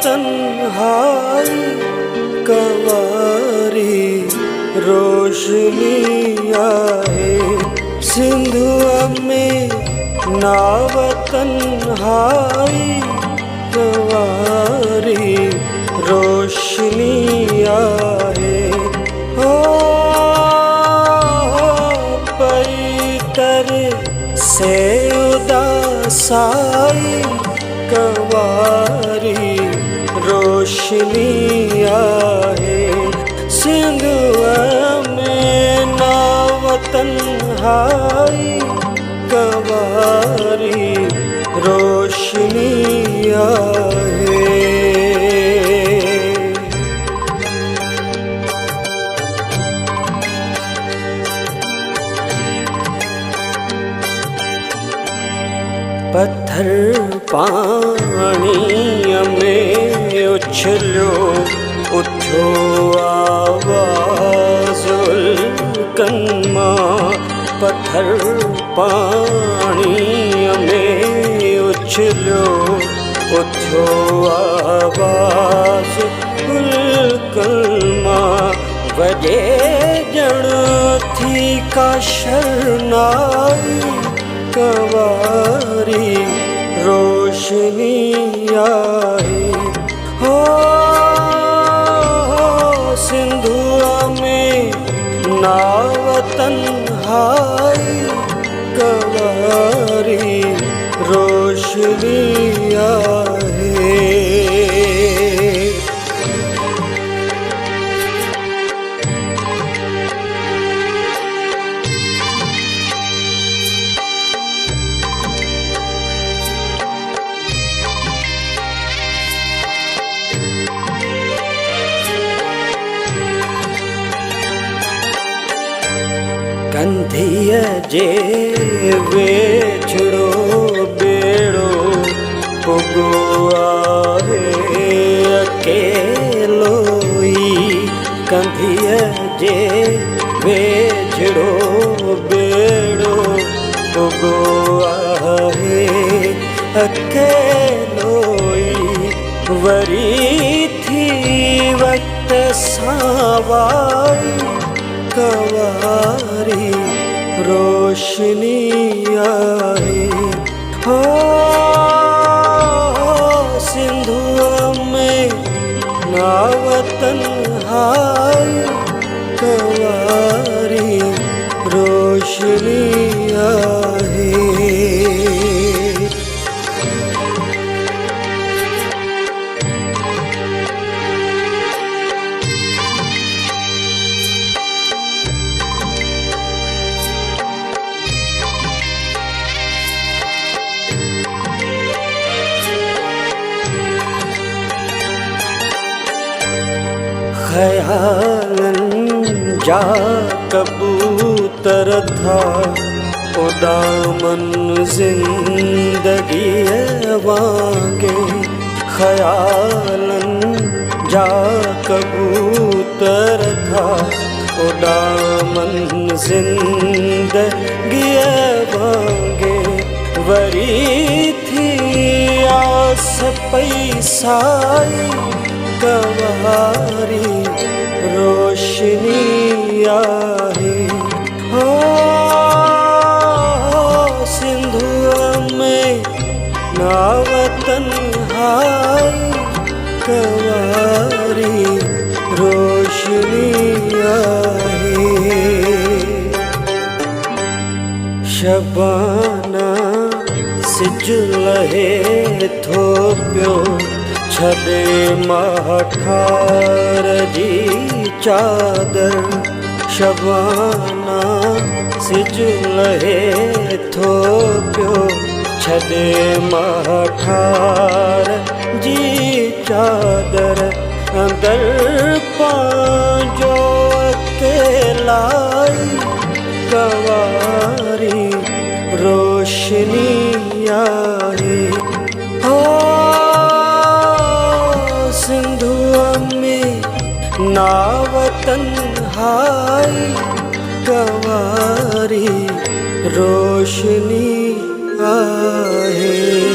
तन्हाई कंवारी रोशनी आए सिंधुआ में नाव तन्हाई कंवारी रोशनी आए हो परितर से उदासाई कंवारी रोशनी आए सिंधुआ में नाव तन्हाई कंवारी रोशनी आए। पत्थर पानी में उछलो उठो आवाज़ उल्कनमा पत्थर पानी में उछलो उठो आवाज़ उल्कनमा वजे जड़ थी का शरनाई कंवारी रोशनी आए हो सिंधुआ में नाव तन्हाई कंवारी रोशनी आए। कंधिय जे वेछड़ो बेड़ो पुगो आहे अकेलोई कंधिय जे वेछड़ो बेड़ो पुगो आहे अकेलोई वरी थी वक्त सावाई कंवारी रोशनी आए हो सिंधुआ में नाव तन्हाई कंवारी रोशनी आए। ख़यालन जा कबूतर था उदामन जिंदगी वांगे ख़यालन जा कबूतर था उदामन जिंदगी वांगे वरी थी आस पैसाई कंवारी रोशनी आए हो सिंधुआ में नाव तन्हाई कंवारी रोशनी आए। शबाना सिज लहे थो पियो छदे माठार जी चादर शबाना सिज लहे थो पियो छदे माठार जी चादर अंदर पांजो अकेलाई कंवारी रोशनी आए हो सिंधुआ में नाव तन्हाई कंवारी रोशनी आए।